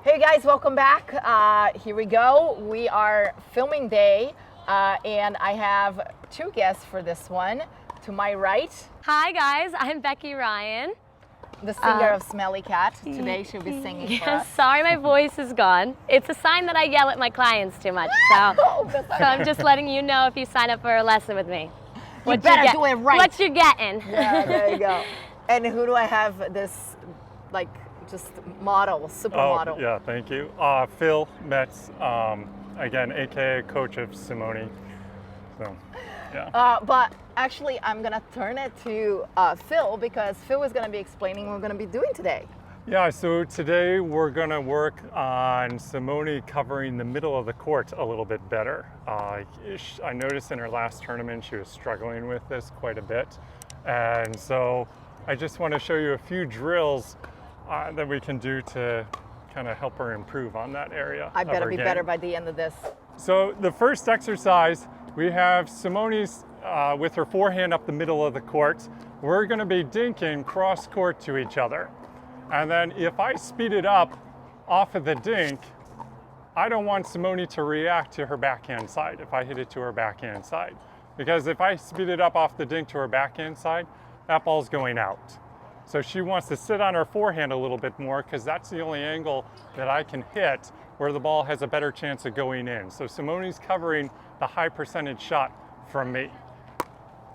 Hey guys, welcome back. Here we go. We are filming day, and I have two guests for this one. To my right, Hi guys, I'm Becky Ryan. the singer of Smelly Cat. Today she'll be singing for us. Sorry my voice is gone. It's a sign that I yell at my clients too much. So, That's so I'm just letting you know if you sign up for a lesson with me. You better do it right. What you're getting. Yeah, there you go. And who do I have this, like, just model, supermodel? Oh, yeah, thank you. Phil Metz, again, aka coach of Simone. So, yeah. But actually, I'm gonna turn it to Phil because Phil is gonna be explaining what we're gonna be doing today. Yeah, so today we're going to work on Simone covering the middle of the court a little bit better. I noticed in her last tournament she was struggling with this quite a bit. And so I just want to show you a few drills that we can do to kind of help her improve on that area. I better of her be game. better by the end of this. So the first exercise, we have Simone's with her forehand up the middle of the court. We're going to be dinking cross court to each other. And then if I speed it up off of the dink, I don't want Simone to react to her backhand side if I hit it to her backhand side. Because if I speed it up off the dink to her backhand side, that ball's going out. So she wants to sit on her forehand a little bit more because that's the only angle that I can hit where the ball has a better chance of going in. So Simone's covering the high percentage shot from me.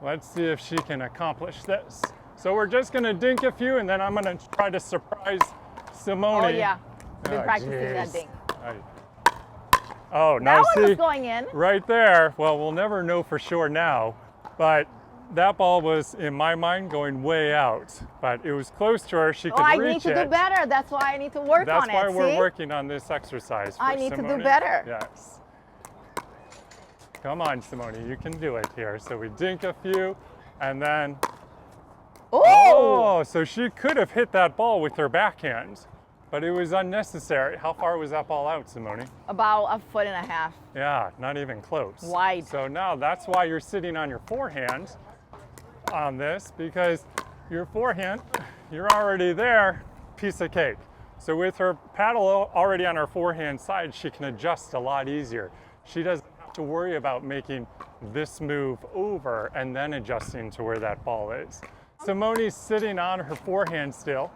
Let's see if she can accomplish this. So we're just gonna dink a few and then I'm gonna try to surprise Simone. Oh yeah, we've been Oh, practicing geez. that dink. Oh, That now one see, was going in. right there, well, we'll never know for sure now, but that ball was, in my mind, going way out. But it was close to her, she could I reach need to it. do better. That's why I need to work That's on it. why we're see? working on this exercise for I need to do Simone. better. Yes. Come on, Simone, you can do it here. So we dink a few, and then, Ooh! oh, so she could have hit that ball with her backhand, but it was unnecessary. How far was that ball out, Simone? About 1.5 feet. Yeah, not even close. Wide. So now that's why you're sitting on your forehand on this, because your forehand, you're already there, piece of cake. So with her paddle already on her forehand side, she can adjust a lot easier. She doesn't have to worry about making this move over and then adjusting to where that ball is. Simone's sitting on her forehand still.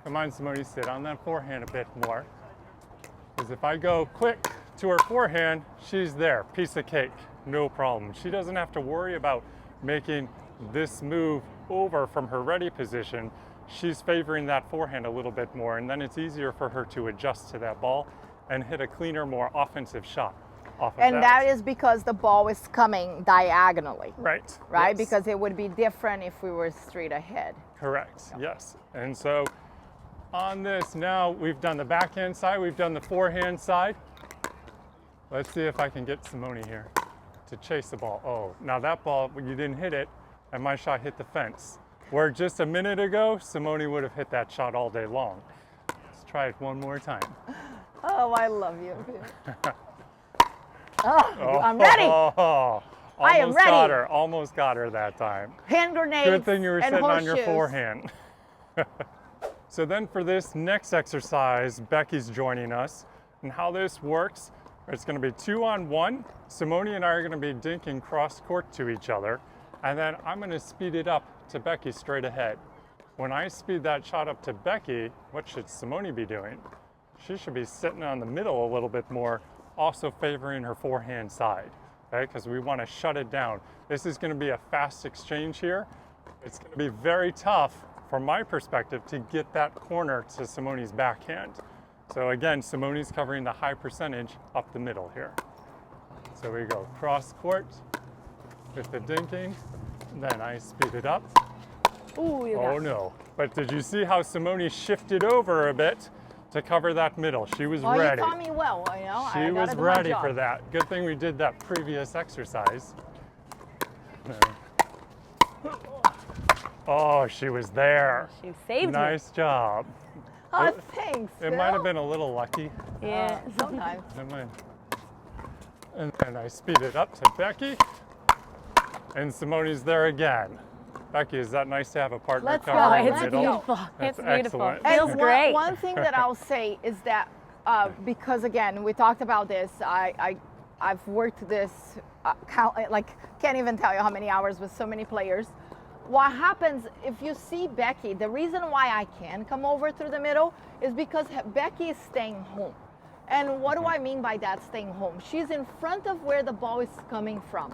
Come on, Simone, sit on that forehand a bit more. Because if I go quick to her forehand, she's there, piece of cake, no problem. She doesn't have to worry about making this move over from her ready position. She's favoring that forehand a little bit more, and then it's easier for her to adjust to that ball and hit a cleaner, more offensive shot off of And that. that is because the ball is coming diagonally, Right. right? Yes. Because it would be different if we were straight ahead. Correct, yes. And so on this now, we've done the backhand side, we've done the forehand side. Let's see if I can get Simone here to chase the ball. Oh, now that ball, when you didn't hit it, and my shot hit the fence. Where just a minute ago, Simone would have hit that shot all day long. Let's try it one more time. Oh, I love you. Oh, I'm ready. Almost I am ready. got her, almost got her that time. Hand grenades. Good thing you were and sitting on your horseshoes. forehand. So then for this next exercise, Becky's joining us. And how this works, it's going to be 2-on-1. Simone and I are going to be dinking cross court to each other. And then I'm going to speed it up to Becky straight ahead. When I speed that shot up to Becky, what should Simone be doing? She should be sitting on the middle a little bit more, also favoring her forehand side, okay? Because we want to shut it down. This is going to be a fast exchange here. It's going to be very tough, from my perspective, to get that corner to Simone's backhand. So again, Simone's covering the high percentage up the middle here. So we go cross court with the dinking, then I speed it up. Ooh, you Oh got no, but did you see how Simone shifted over a bit to cover that middle? She was Oh, ready. you taught me well, you know. She I was gotta do my ready job. for that. Good thing we did that previous exercise. Oh, she was there. She saved me. Nice job. Oh, thanks. It might have been a little lucky. Yeah. Sometimes. It might. And then I speed it up to Becky. And Simone's there again. Becky, is that nice to have a partner Let's cover go. in the Let's middle? go. Beautiful. That's It's beautiful. excellent. Feels And great. One thing that I'll say is that because again, we talked about this. I've worked this can't even tell you how many hours with so many players. What happens if you see Becky? The reason why I can come over through the middle is because Becky is staying home. And what do I mean by that, staying home? She's in front of where the ball is coming from.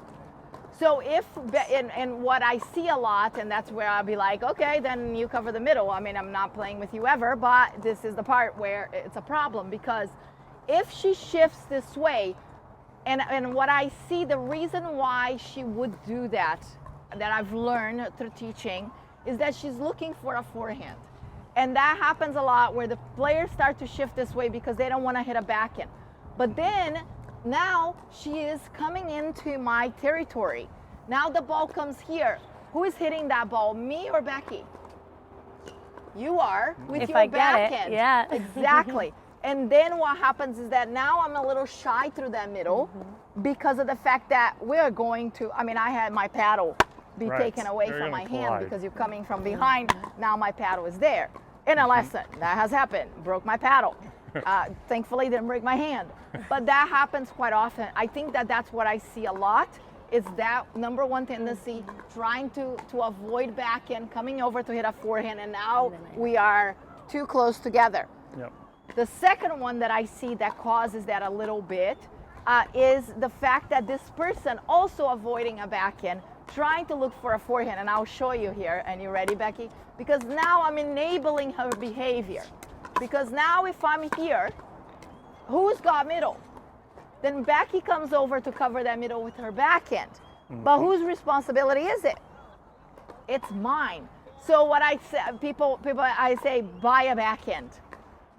So and what I see a lot, and that's where I'll be like, okay, then you cover the middle. I mean, I'm not playing with you ever, but this is the part where it's a problem, because if she shifts this way, and what I see, the reason why she would do that I've learned through teaching, is that she's looking for a forehand. And that happens a lot where the players start to shift this way because they don't want to hit a backhand. But then now she is coming into my territory. Now the ball comes here. Who is hitting that ball, me or Becky? You are, with If your I get it, backhand. yeah. Exactly. And then what happens is that now I'm a little shy through that middle because of the fact that we're going to, I had my paddle be Right. taken away You're from gonna my hand collide. because you're coming from behind. Now my paddle is there. In a lesson, that has happened. Broke my paddle. Thankfully, didn't break my hand. But that happens quite often. I think that that's what I see a lot, is that number one tendency, trying to avoid backhand, coming over to hit a forehand, and now we are too close together. Yep. The second one that I see that causes that a little bit is the fact that this person also avoiding a backhand, trying to look for a forehand, and I'll show you here. And you ready, Becky? Because now I'm enabling her behavior. Because now if I'm here, who's got middle? Then Becky comes over to cover that middle with her backhand. But whose responsibility is it? It's mine. So what I say, I say, buy a backhand.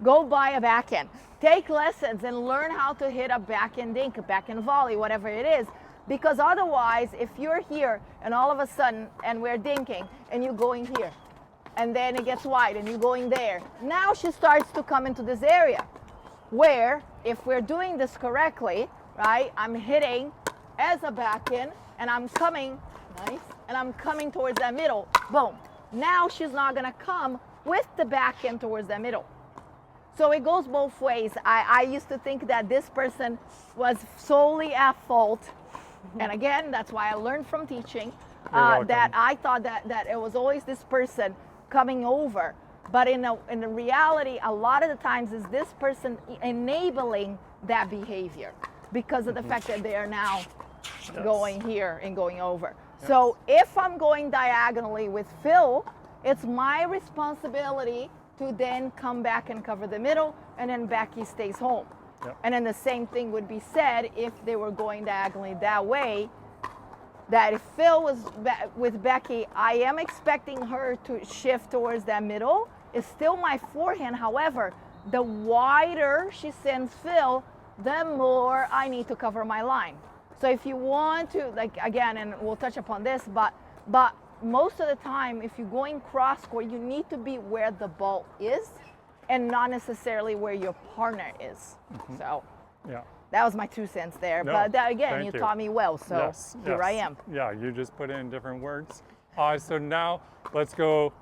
Go buy a backhand. Take lessons and learn how to hit a backhand dink, a backhand volley, whatever it is. Because otherwise, if you're here and all of a sudden, and we're dinking, and you're going here, and then it gets wide, and you're going there, now she starts to come into this area where, if we're doing this correctly, right, I'm hitting as a backhand, and I'm coming, nice, and I'm coming towards that middle, boom. Now she's not gonna come with the backhand towards that middle. So it goes both ways. I used to think that this person was solely at fault. And again, that's why I learned from teaching that I thought that it was always this person coming over. But in the reality, a lot of the times is this person enabling that behavior because of the fact that they are now going here and going over. Yes. So if I'm going diagonally with Phil, it's my responsibility to then come back and cover the middle, and then Becky stays home. Yep. And then the same thing would be said if they were going diagonally that way, that if Phil was with Becky, I am expecting her to shift towards that middle. It's still my forehand. However, the wider she sends Phil, the more I need to cover my line. So if you want to, like, again, and we'll touch upon this, but most of the time, if you're going cross court, you need to be where the ball is and not necessarily where your partner is. So yeah, that was my 2 cents there. No, but that, again, you you taught me well, so yes, here yes. I am. Yeah, you just put in different words. So now let's go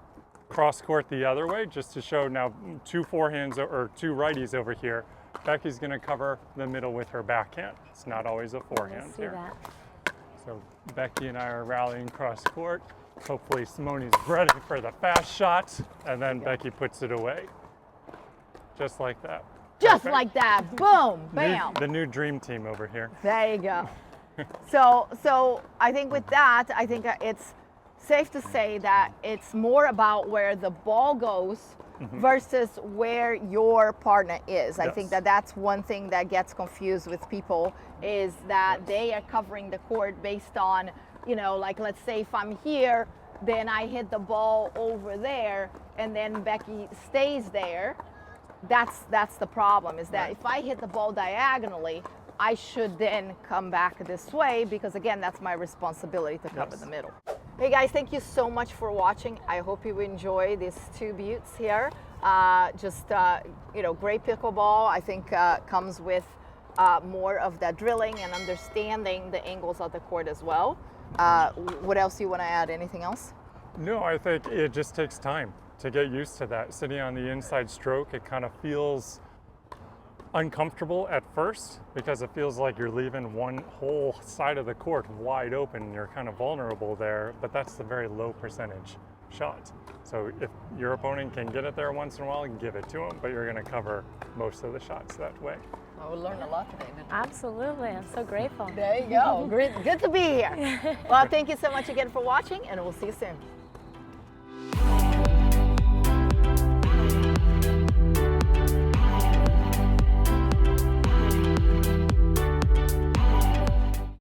cross court the other way, just to show now 2 forehands or 2 righties over here. Becky's going to cover the middle with her backhand. It's not always a forehand See here. that. So Becky and I are rallying cross court. Hopefully Simone's ready for the fast shot, and then Becky puts it away. Just like that. Just Perfect. like that, boom, bam. The new dream team over here. There you go. So I think with that, I think it's safe to say that it's more about where the ball goes versus where your partner is. I think that that's one thing that gets confused with people, is that they are covering the court based on, you know, like, let's say if I'm here, then I hit the ball over there, and then Becky stays there. That's the problem, is that if I hit the ball diagonally, I should then come back this way, because again, that's my responsibility to cover the middle. Hey guys, thank you so much for watching. I hope you enjoy these 2 buttes here. You know, great pickleball. I think comes with more of that drilling and understanding the angles of the court as well. What else do you want to add? Anything else? No, I think it just takes time to get used to that. Sitting on the inside stroke, it kind of feels uncomfortable at first because it feels like you're leaving one whole side of the court wide open. You're kind of vulnerable there, but that's the very low percentage shot. So if your opponent can get it there once in a while, give it to them, but you're going to cover most of the shots that way. Oh, we learned a lot today, didn't we? Absolutely. I'm so grateful. There you go. Great. Good to be here. Well, thank you so much again for watching, and we'll see you soon.